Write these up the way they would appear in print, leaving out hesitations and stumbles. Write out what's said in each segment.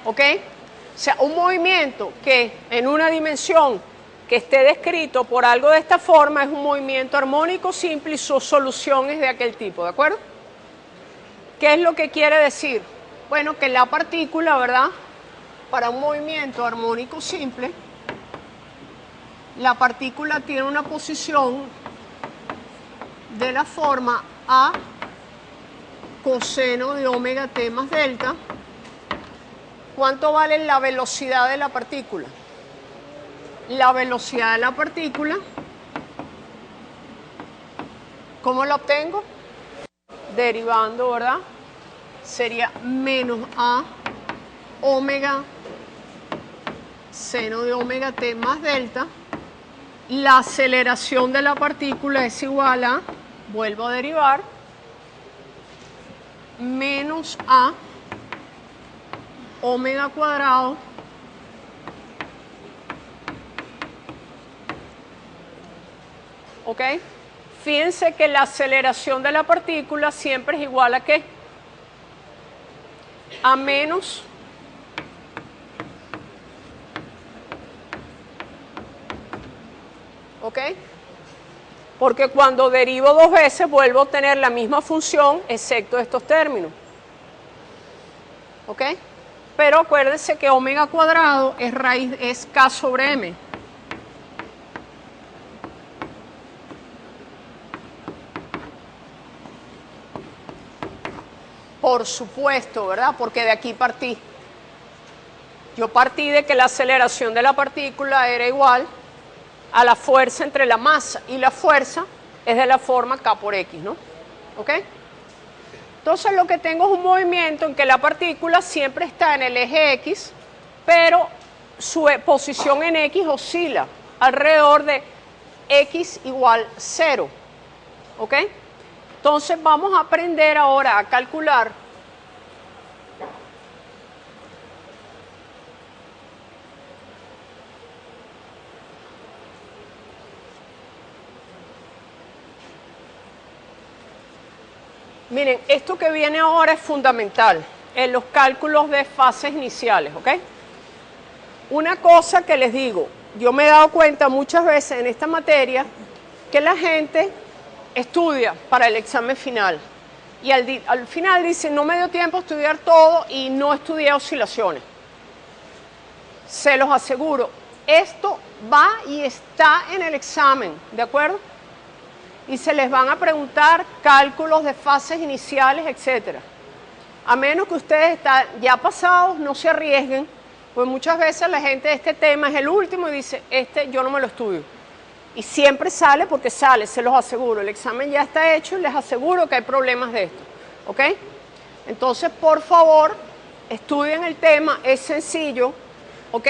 ¿ok? O sea, un movimiento que en una dimensión que esté descrito por algo de esta forma es un movimiento armónico simple y su solución es de aquel tipo, ¿de acuerdo? ¿Qué es lo que quiere decir? Bueno, que la partícula, ¿verdad? Para un movimiento armónico simple, la partícula tiene una posición de la forma A coseno de omega t más delta. ¿Cuánto vale la velocidad de la partícula? La velocidad de la partícula, ¿cómo la obtengo? Derivando, ¿verdad? Sería menos A omega seno de omega t más delta. La aceleración de la partícula es igual a, vuelvo a derivar, menos A omega cuadrado ¿ok? Fíjense que la aceleración de la partícula siempre es igual a ¿qué? A menos ¿ok? Porque cuando derivo dos veces vuelvo a obtener la misma función excepto estos términos. ¿Ok? Pero acuérdense que omega cuadrado es k sobre m. Por supuesto, ¿verdad? Porque de aquí partí. Yo partí de que la aceleración de la partícula era igual a la fuerza entre la masa, y la fuerza es de la forma k por x, ¿no? ¿Ok? Entonces lo que tengo es un movimiento en que la partícula siempre está en el eje x, pero su posición en x oscila alrededor de x igual 0. ¿Ok? Entonces vamos a aprender ahora a calcular miren, esto que viene ahora es fundamental en los cálculos de fases iniciales, ¿ok? Una cosa que les digo, yo me he dado cuenta muchas veces en esta materia que la gente estudia para el examen final y al final dice, no me dio tiempo a estudiar todo y no estudié oscilaciones. Se los aseguro, esto va y está en el examen, ¿de acuerdo? Y se les van a preguntar cálculos de fases iniciales, etc. A menos que ustedes están ya pasados, no se arriesguen, pues muchas veces la gente de este tema es el último y dice, yo no me lo estudio. Y siempre sale porque sale, se los aseguro. El examen ya está hecho y les aseguro que hay problemas de esto. ¿Ok? Entonces, por favor, estudien el tema, es sencillo. ¿Ok?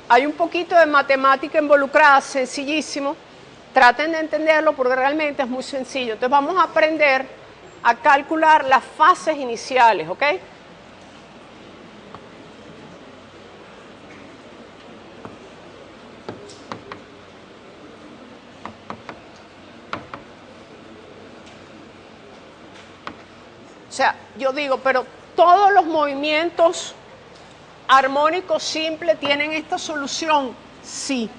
Hay un poquito de matemática involucrada, sencillísimo. Traten de entenderlo porque realmente es muy sencillo. Entonces vamos a aprender a calcular las fases iniciales, ¿ok? O sea, yo digo, pero todos los movimientos armónicos simples tienen esta solución, sí.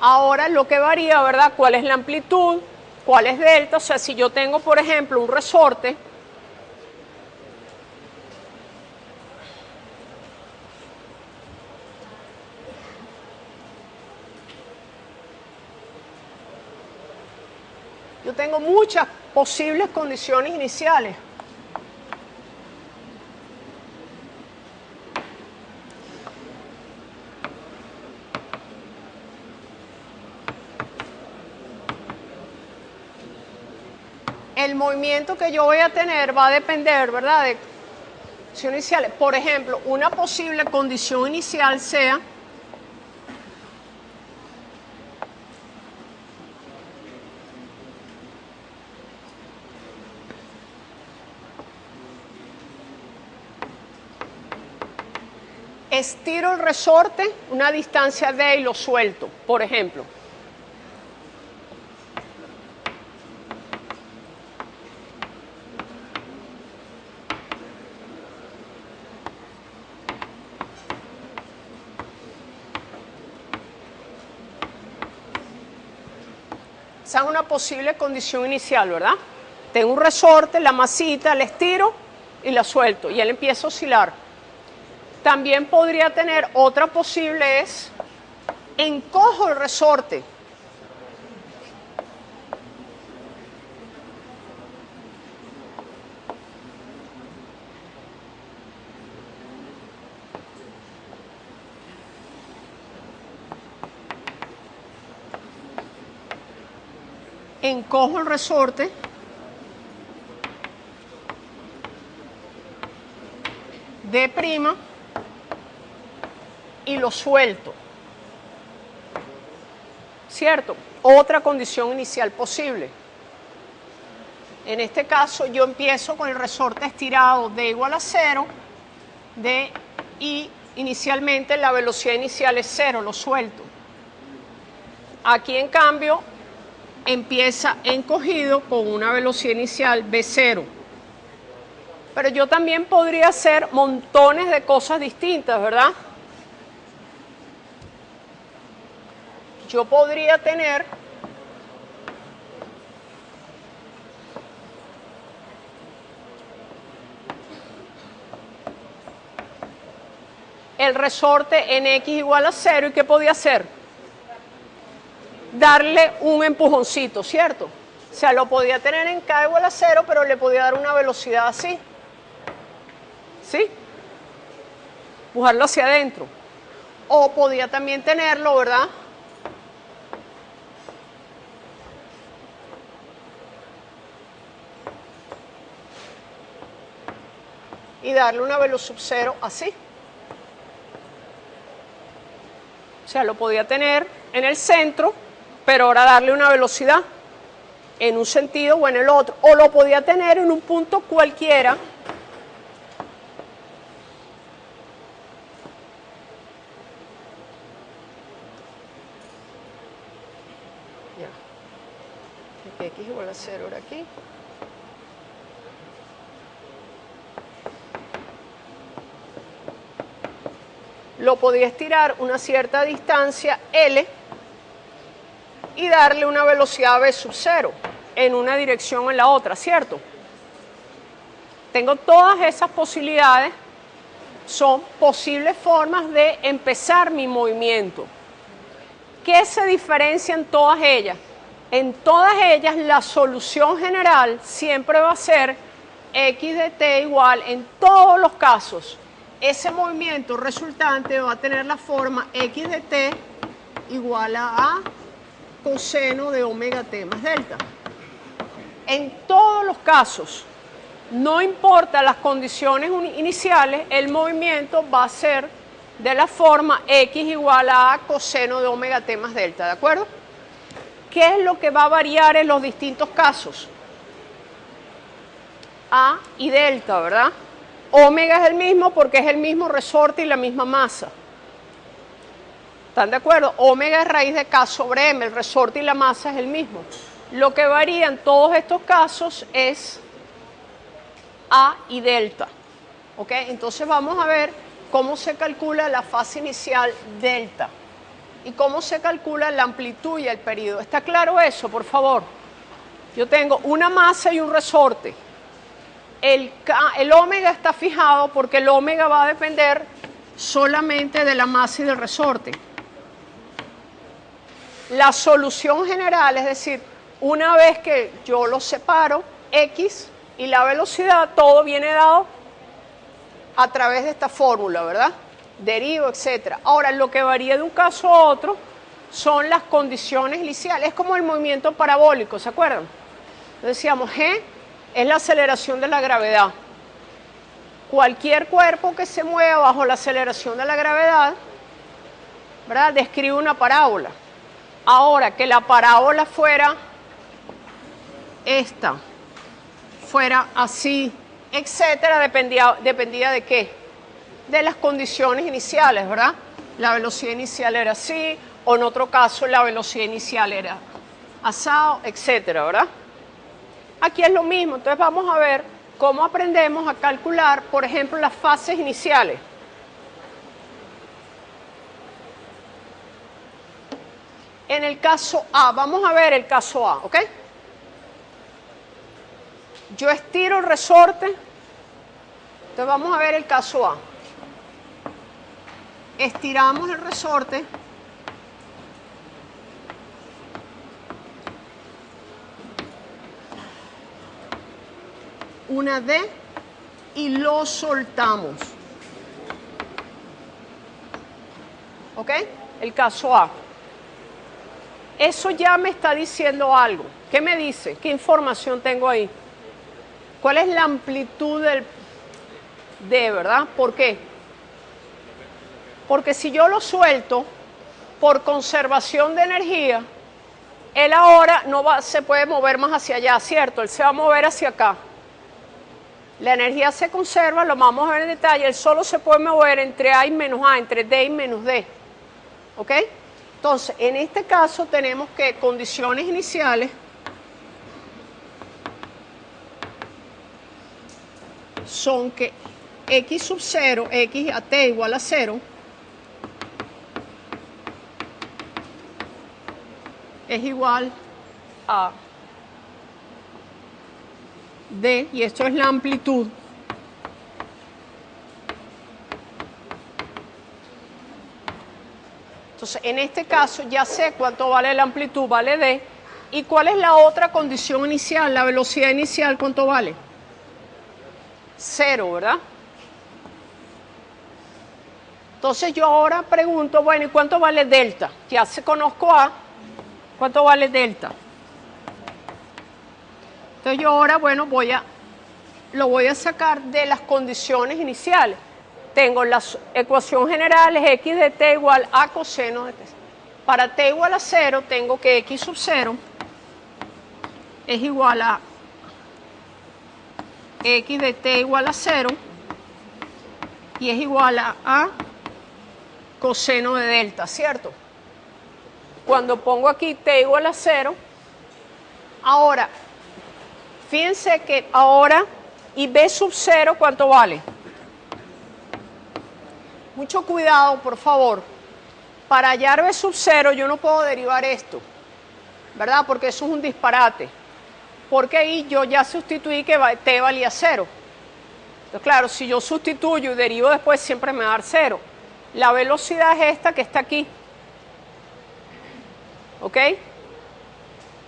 Ahora lo que varía, ¿verdad? ¿Cuál es la amplitud? ¿Cuál es delta? O sea, si yo tengo, por ejemplo, un resorte, yo tengo muchas posibles condiciones iniciales. El movimiento que yo voy a tener va a depender, ¿verdad?, de condiciones iniciales. Por ejemplo, una posible condición inicial sea estiro el resorte una distancia d y lo suelto, por ejemplo. Esa es una posible condición inicial, ¿verdad? Tengo un resorte, la masita, la estiro y la suelto y él empieza a oscilar. También podría tener otra posible es, encojo el resorte. Encojo el resorte. D' y lo suelto. ¿Cierto? Otra condición inicial posible. En este caso yo empiezo con el resorte estirado D igual a 0, y inicialmente la velocidad inicial es 0, lo suelto. Aquí en cambio empieza encogido con una velocidad inicial V0. Pero yo también podría hacer montones de cosas distintas, ¿verdad? Yo podría tener el resorte en X igual a 0, ¿y qué podía hacer? Darle un empujoncito, ¿cierto? O sea, lo podía tener en K igual a 0, pero le podía dar una velocidad así. ¿Sí? Empujarlo hacia adentro. O podía también tenerlo, ¿verdad? Y darle una velocidad sub 0 así. O sea, lo podía tener en el centro, pero ahora darle una velocidad en un sentido o en el otro. O lo podía tener en un punto cualquiera. Ya. X igual a 0 ahora aquí. Lo podía estirar una cierta distancia L y darle una velocidad V sub 0 en una dirección o en la otra, ¿cierto? Tengo todas esas posibilidades, son posibles formas de empezar mi movimiento. ¿Qué se diferencia en todas ellas? En todas ellas la solución general siempre va a ser X de t igual, en todos los casos, ese movimiento resultante va a tener la forma X de t igual a coseno de omega t más delta. En todos los casos, no importa las condiciones iniciales, el movimiento va a ser de la forma X igual a coseno de omega t más delta, ¿de acuerdo? ¿Qué es lo que va a variar en los distintos casos? A y delta, ¿verdad? Omega es el mismo porque es el mismo resorte y la misma masa. ¿Están de acuerdo? Omega es raíz de K sobre M, el resorte y la masa es el mismo. Lo que varía en todos estos casos es A y delta. ¿Ok? Entonces vamos a ver cómo se calcula la fase inicial delta y cómo se calcula la amplitud y el periodo. ¿Está claro eso, por favor? Yo tengo una masa y un resorte. El omega está fijado porque el omega va a depender solamente de la masa y del resorte. La solución general, es decir, una vez que yo los separo, X y la velocidad, todo viene dado a través de esta fórmula, ¿verdad? Derivo, etc. Ahora, lo que varía de un caso a otro son las condiciones iniciales. Es como el movimiento parabólico, ¿se acuerdan? Decíamos, G es la aceleración de la gravedad. Cualquier cuerpo que se mueva bajo la aceleración de la gravedad, ¿verdad?, describe una parábola. Ahora, que la parábola fuera esta, fuera así, etcétera, dependía de qué? De las condiciones iniciales, ¿verdad? La velocidad inicial era así, o en otro caso la velocidad inicial era asado, etcétera, ¿verdad? Aquí es lo mismo, entonces vamos a ver cómo aprendemos a calcular, por ejemplo, las fases iniciales. En el caso A, vamos a ver el caso A, ¿ok? Yo estiro el resorte, entonces vamos a ver el caso A. Estiramos el resorte. Una D y lo soltamos. ¿Ok? El caso A. Eso ya me está diciendo algo. ¿Qué me dice? ¿Qué información tengo ahí? ¿Cuál es la amplitud del D, verdad? ¿Por qué? Porque si yo lo suelto por conservación de energía, él ahora se puede mover más hacia allá, ¿cierto? Él se va a mover hacia acá. La energía se conserva, lo vamos a ver en detalle, él solo se puede mover entre A y menos A, entre D y menos D. ¿Ok? Entonces, en este caso tenemos que condiciones iniciales son que x sub 0, x a t igual a 0, es igual a D, y esto es la amplitud. Entonces, en este caso ya sé cuánto vale la amplitud, vale D. ¿Y cuál es la otra condición inicial? La velocidad inicial, ¿cuánto vale? 0, ¿verdad? Entonces yo ahora pregunto, bueno, ¿y cuánto vale delta? Ya se conozco A, ¿cuánto vale delta? Entonces yo ahora, bueno, lo voy a sacar de las condiciones iniciales. Tengo la ecuación general, es x de t igual a coseno de t. Para t igual a 0, tengo que x sub 0 es igual a x de t igual a 0 y es igual a coseno de delta, ¿cierto? Cuando pongo aquí t igual a 0, ahora, fíjense que ahora, y b sub 0, ¿cuánto vale? Mucho cuidado, por favor. Para hallar b sub 0 yo no puedo derivar esto, ¿verdad? Porque eso es un disparate. Porque ahí yo ya sustituí que t valía 0. Entonces, claro, si yo sustituyo y derivo después, siempre me va a dar 0. La velocidad es esta que está aquí. ¿Ok?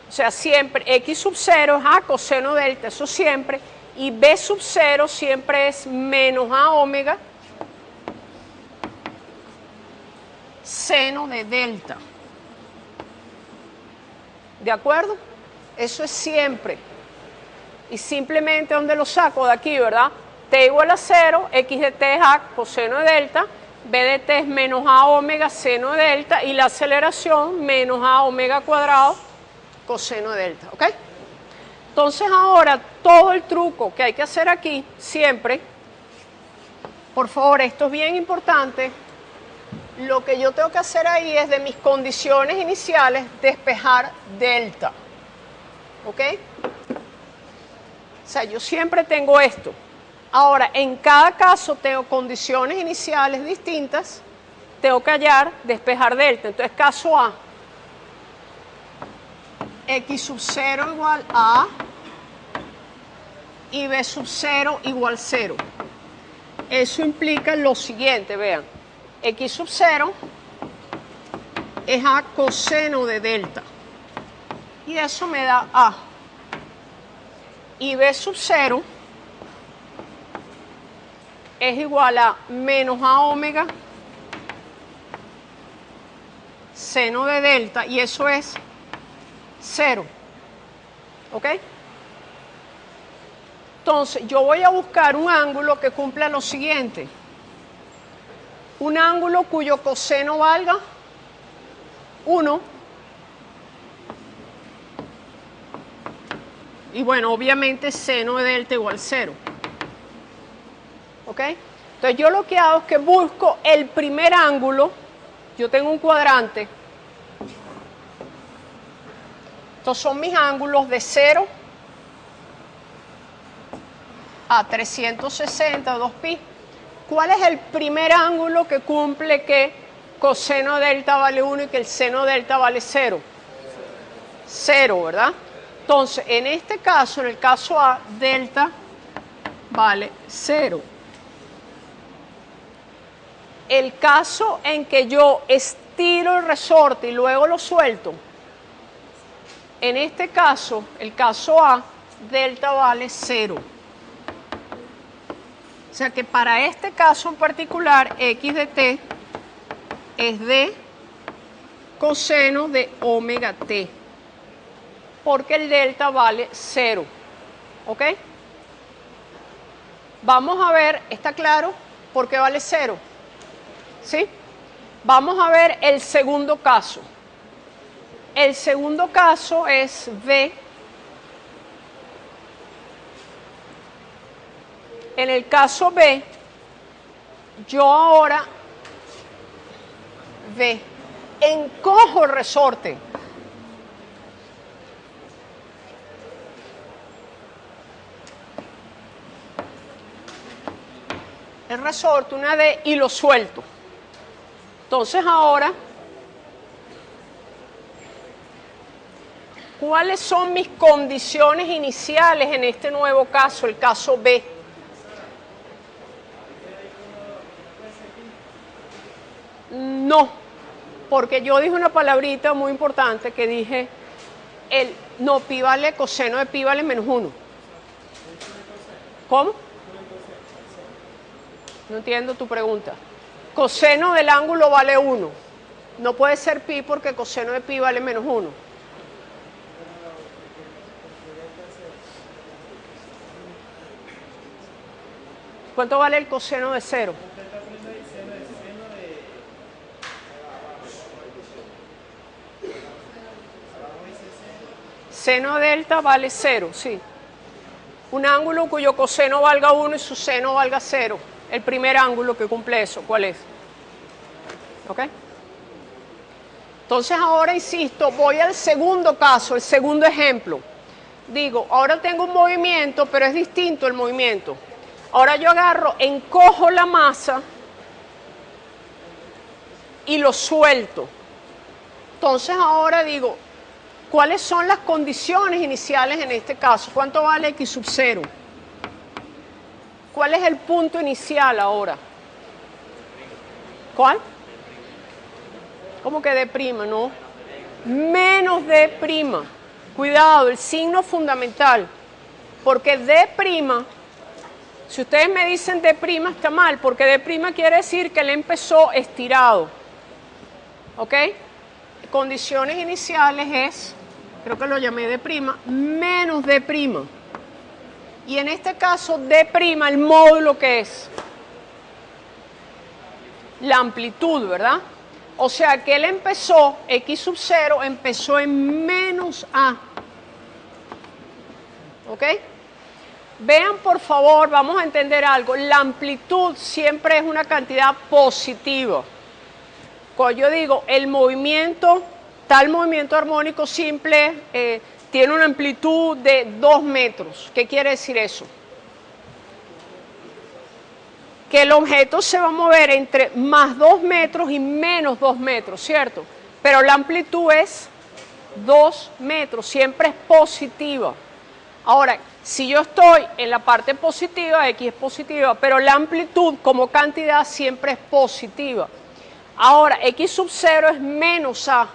O sea, siempre x sub 0 es a coseno delta, eso siempre. Y b sub 0 siempre es menos a omega seno de delta. ¿De acuerdo? Eso es siempre. Y simplemente, ¿dónde lo saco? De aquí, ¿verdad? T igual a 0, x de t es a coseno de delta, b de t es menos a omega seno de delta y la aceleración menos a omega cuadrado coseno de delta. ¿Ok? Entonces ahora todo el truco que hay que hacer aquí, siempre, por favor, esto es bien importante. Lo que yo tengo que hacer ahí es de mis condiciones iniciales despejar delta. ¿Ok? O sea, yo siempre tengo esto. Ahora, en cada caso tengo condiciones iniciales distintas, tengo que hallar, despejar delta. Entonces, caso A, x sub 0 igual a y b sub 0 igual 0. Eso implica lo siguiente, vean. X sub 0 es a coseno de delta. Y eso me da A. Y B sub 0 es igual a menos a omega seno de delta. Y eso es 0. ¿Ok? Entonces, yo voy a buscar un ángulo que cumpla lo siguiente. Un ángulo cuyo coseno valga 1. Y bueno, obviamente seno de delta igual 0. ¿Ok? Entonces yo lo que hago es que busco el primer ángulo. Yo tengo un cuadrante. Estos son mis ángulos de 0 a 360, 2pi. ¿Cuál es el primer ángulo que cumple que coseno de delta vale 1 y que el seno de delta vale 0. 0, ¿verdad? Entonces, en este caso, en el caso A, delta vale 0. El caso en que yo estiro el resorte y luego lo suelto, en este caso, el caso A, delta vale 0. O sea que para este caso en particular, x de t es d coseno de omega t, porque el delta vale 0. ¿Ok? Vamos a ver, ¿está claro por qué vale 0? ¿Sí? Vamos a ver el segundo caso. El segundo caso es V. En el caso B, yo ahora encojo el resorte. El resorte, una D, y lo suelto. Entonces ahora, ¿cuáles son mis condiciones iniciales en este nuevo caso, el caso B? No, porque yo dije una palabrita muy importante que dije, no, pi vale, coseno de pi vale menos 1. ¿Cómo? No entiendo tu pregunta. Coseno del ángulo vale 1. No puede ser pi porque coseno de pi vale menos 1. ¿Cuánto vale el coseno de 0? Seno delta vale 0, sí. Un ángulo cuyo coseno valga 1 y su seno valga 0. El primer ángulo que cumple eso, ¿cuál es? ¿Ok? Entonces ahora, insisto, voy al segundo caso, el segundo ejemplo. Digo, ahora tengo un movimiento, pero es distinto el movimiento. Ahora yo agarro, encojo la masa y lo suelto. Entonces ahora digo, ¿cuáles son las condiciones iniciales en este caso? ¿Cuánto vale x sub 0? ¿Cuál es el punto inicial ahora? ¿Cuál? ¿Cómo que D'? No. Menos D'. Cuidado, el signo fundamental. Porque D', si ustedes me dicen D' está mal, porque D' quiere decir que él empezó estirado. ¿Ok? Condiciones iniciales es, creo que lo llamé D', menos D'. Y en este caso, D', el módulo que es la amplitud, ¿verdad? O sea que él empezó, x sub 0 empezó en menos a. ¿Ok? Vean, por favor, vamos a entender algo. La amplitud siempre es una cantidad positiva. Cuando yo digo el movimiento, tal movimiento armónico simple, tiene una amplitud de 2 metros. ¿Qué quiere decir eso? Que el objeto se va a mover entre más 2 metros y menos 2 metros, ¿cierto? Pero la amplitud es 2 metros, siempre es positiva. Ahora, si yo estoy en la parte positiva, X es positiva, pero la amplitud como cantidad siempre es positiva. Ahora, X sub 0 es menos A.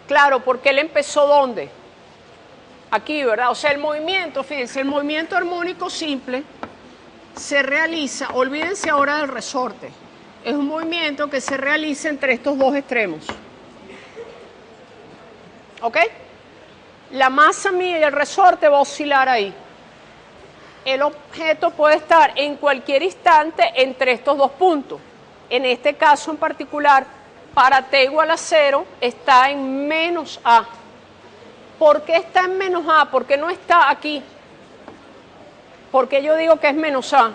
Claro, porque él empezó ¿dónde? Aquí, ¿verdad? O sea, el movimiento, fíjense, el movimiento armónico simple se realiza, olvídense ahora del resorte, es un movimiento que se realiza entre estos dos extremos. ¿Ok? La masa mía y el resorte va a oscilar ahí. El objeto puede estar en cualquier instante entre estos dos puntos. En este caso en particular, para t igual a 0, está en menos a. ¿Por qué está en menos a? ¿Por qué no está aquí? ¿Por qué yo digo que es menos a?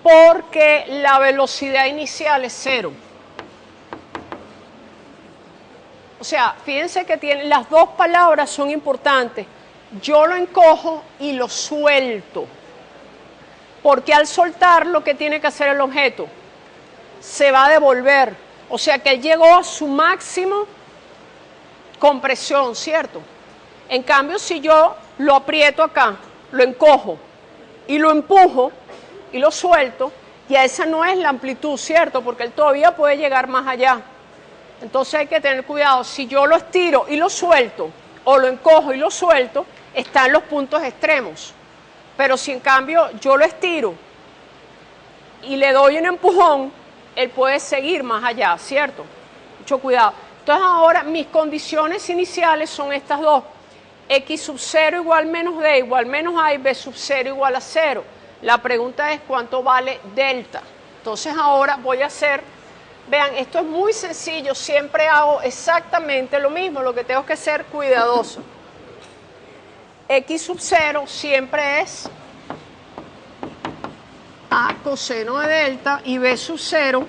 Porque la velocidad inicial es 0. O sea, fíjense que las dos palabras son importantes. Yo lo encojo y lo suelto. Porque al soltarlo, ¿qué tiene que hacer el objeto? se va a devolver. O sea que él llegó a su máximo compresión, ¿cierto? En cambio, si yo lo aprieto acá, lo encojo y lo empujo y lo suelto, ya esa no es la amplitud, ¿cierto? Porque él todavía puede llegar más allá. Entonces hay que tener cuidado. Si yo lo estiro y lo suelto, o lo encojo y lo suelto, están los puntos extremos. Pero si en cambio yo lo estiro y le doy un empujón, él puede seguir más allá, ¿cierto? Mucho cuidado. Entonces ahora mis condiciones iniciales son estas dos. X sub 0 igual menos D igual menos A y B sub 0 igual a 0. La pregunta es cuánto vale delta. Entonces ahora voy a hacer, vean, esto es muy sencillo, siempre hago exactamente lo mismo, lo que tengo que ser cuidadoso. X sub 0 siempre es A coseno de delta y B sub 0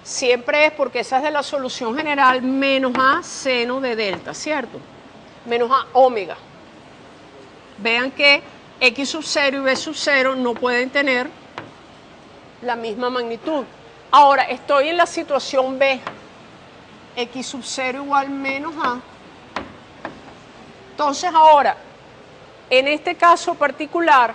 siempre es, porque esa es de la solución general, menos A seno de delta, ¿cierto? Menos A omega. Vean que X sub 0 y B sub 0 no pueden tener la misma magnitud. Ahora, estoy en la situación B. X sub 0 igual menos A. Entonces ahora, en este caso particular,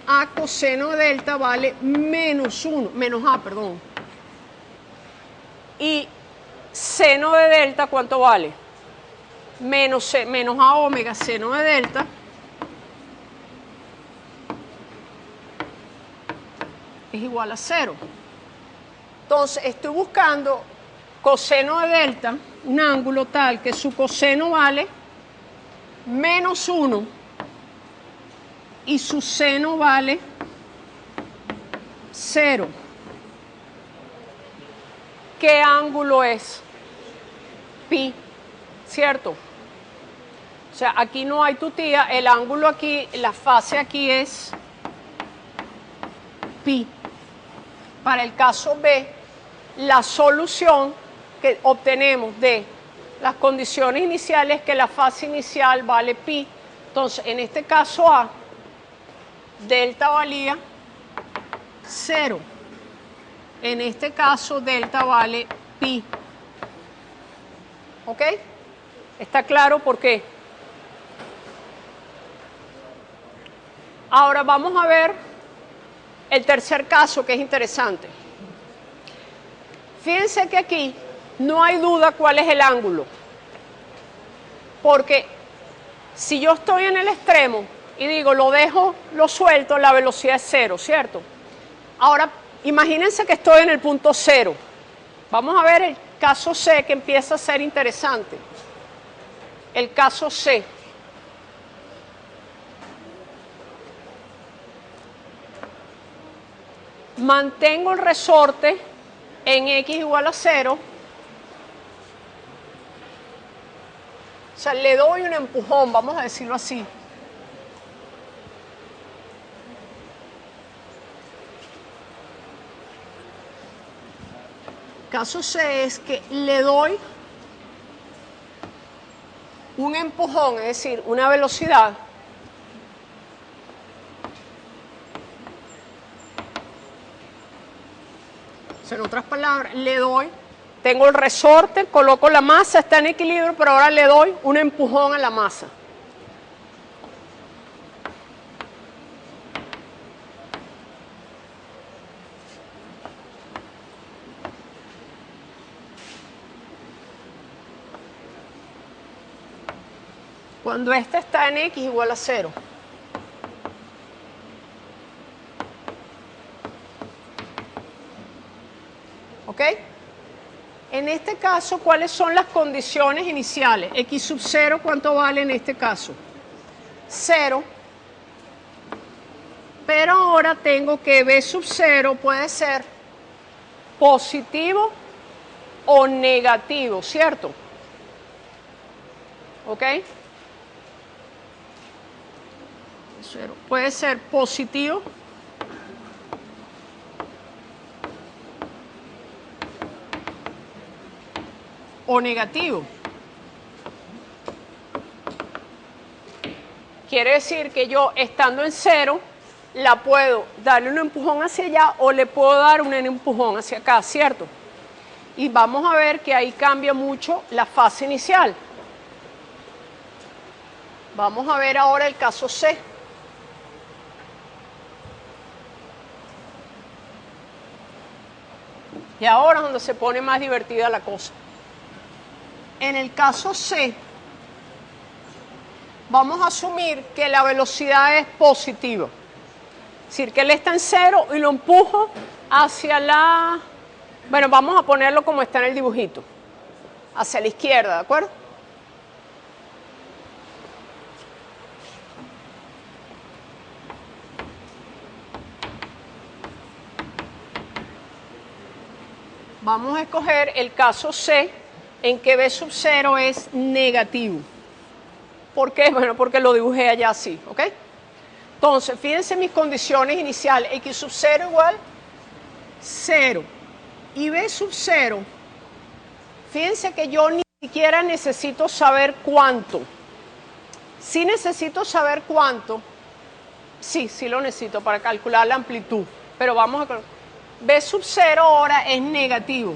A coseno de delta vale menos 1, menos A, perdón. Y seno de delta, ¿cuánto vale? Menos A omega seno de delta es igual a 0. Entonces, estoy buscando coseno de delta, un ángulo tal que su coseno vale menos 1 y su seno vale 0. ¿Qué ángulo es? Pi, ¿cierto? O sea, aquí no hay tutía, el ángulo aquí, la fase aquí es pi. Para el caso B, la solución que obtenemos de las condiciones iniciales es que la fase inicial vale pi. Entonces, en este caso A, delta valía 0. En este caso, delta vale pi. ¿Ok? ¿Está claro por qué? Ahora vamos a ver el tercer caso, que es interesante. Fíjense que aquí no hay duda cuál es el ángulo. Porque si yo estoy en el extremo y digo, lo suelto, la velocidad es 0, ¿cierto? Ahora, imagínense que estoy en el punto 0. Vamos a ver el caso C, que empieza a ser interesante. El caso C. Mantengo el resorte en X igual a 0. O sea, le doy un empujón, vamos a decirlo así. Caso C es que le doy un empujón, es decir, una velocidad o sea, en otras palabras, tengo el resorte, coloco la masa, está en equilibrio, pero ahora le doy un empujón a la masa. Cuando este está en X igual a 0. ¿Ok? En este caso, ¿cuáles son las condiciones iniciales? X sub 0, ¿cuánto vale en este caso? 0. Pero ahora tengo que B sub 0 puede ser positivo o negativo, ¿cierto? ¿Ok? Puede ser positivo o negativo. Quiere decir que yo, estando en 0, la puedo darle un empujón hacia allá o le puedo dar un empujón hacia acá, ¿cierto? Y vamos a ver que ahí cambia mucho la fase inicial. Vamos a ver ahora el caso C. Y ahora es donde se pone más divertida la cosa. En el caso C, vamos a asumir que la velocidad es positiva. Es decir, que él está en cero y lo empujo hacia la... Bueno, vamos a ponerlo como está en el dibujito. Hacia la izquierda, ¿de acuerdo? Vamos a escoger el caso C, en que B sub 0 es negativo. ¿Por qué? Bueno, porque lo dibujé allá así, ¿ok? Entonces, fíjense mis condiciones iniciales. X sub 0 igual 0. Y B sub 0, fíjense que yo ni siquiera necesito saber cuánto. Sí necesito saber cuánto. Sí lo necesito para calcular la amplitud. Pero vamos a... B sub 0 ahora es negativo.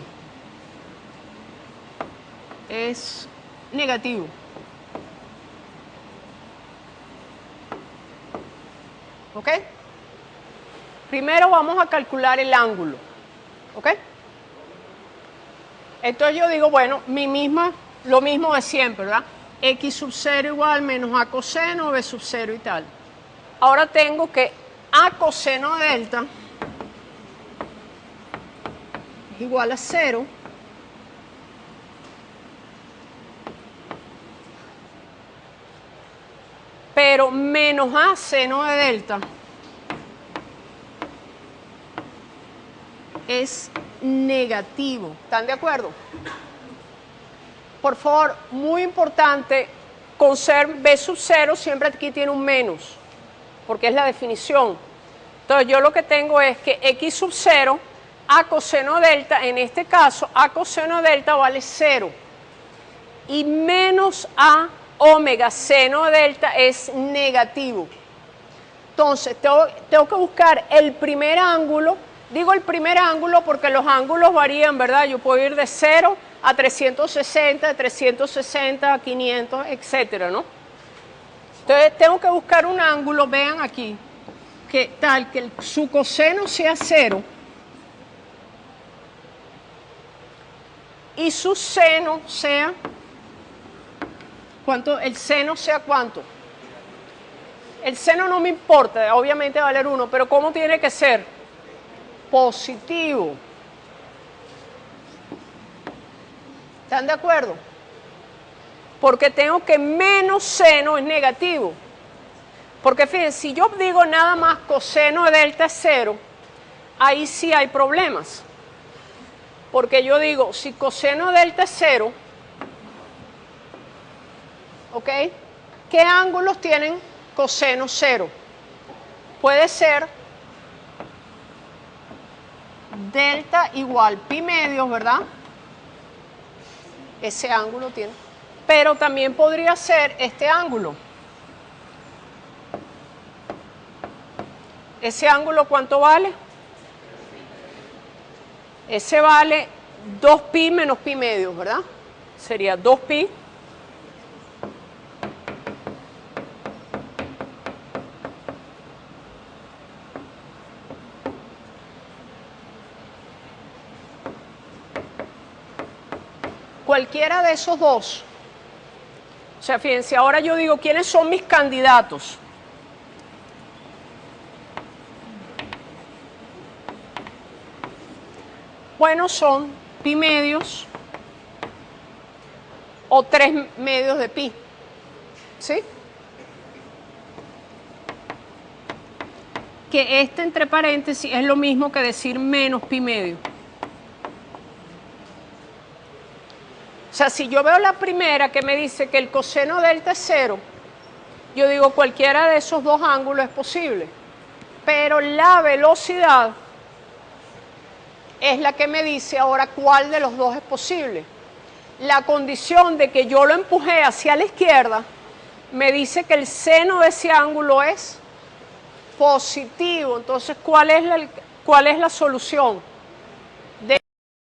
Es negativo. ¿Ok? Primero vamos a calcular el ángulo. ¿Ok? Entonces yo digo, bueno, lo mismo de siempre, ¿verdad? X sub 0 igual menos A coseno, B sub 0 y tal. Ahora tengo que A coseno de delta es igual a 0. Pero menos A seno de delta es negativo. ¿Están de acuerdo? Por favor, muy importante, con ser B sub 0 siempre aquí tiene un menos, porque es la definición. Entonces yo lo que tengo es que X sub 0, A coseno delta, en este caso, A coseno delta vale 0. Y menos A omega seno delta es negativo. Entonces, tengo que buscar el primer ángulo. Digo el primer ángulo porque los ángulos varían, ¿verdad? Yo puedo ir de 0 a 360, de 360 a 500, etcétera, ¿no? Entonces, tengo que buscar un ángulo, vean aquí, que tal que su coseno sea 0 y su seno sea... ¿Cuánto? ¿El seno sea cuánto? El seno no me importa, obviamente va a valer 1, pero ¿cómo tiene que ser? Positivo. ¿Están de acuerdo? Porque tengo que menos seno es negativo. Porque fíjense, si yo digo nada más coseno de delta es 0, ahí sí hay problemas. Porque yo digo, si coseno de delta es 0, ¿ok? ¿Qué ángulos tienen coseno 0? Puede ser delta igual pi medios, ¿verdad? Ese ángulo tiene. Pero también podría ser este ángulo. ¿Ese ángulo cuánto vale? Ese vale 2pi menos pi medios, ¿verdad? Sería 2pi. Cualquiera de esos dos. O sea, fíjense, ahora yo digo, ¿quiénes son mis candidatos? Bueno, son pi medios o 3 medios de pi. ¿Sí? Que este entre paréntesis es lo mismo que decir menos pi medio. O sea, si yo veo la primera que me dice que el coseno delta es 0, yo digo cualquiera de esos dos ángulos es posible. Pero la velocidad es la que me dice ahora cuál de los dos es posible. La condición de que yo lo empujé hacia la izquierda me dice que el seno de ese ángulo es Positivo. Entonces, cuál es la solución?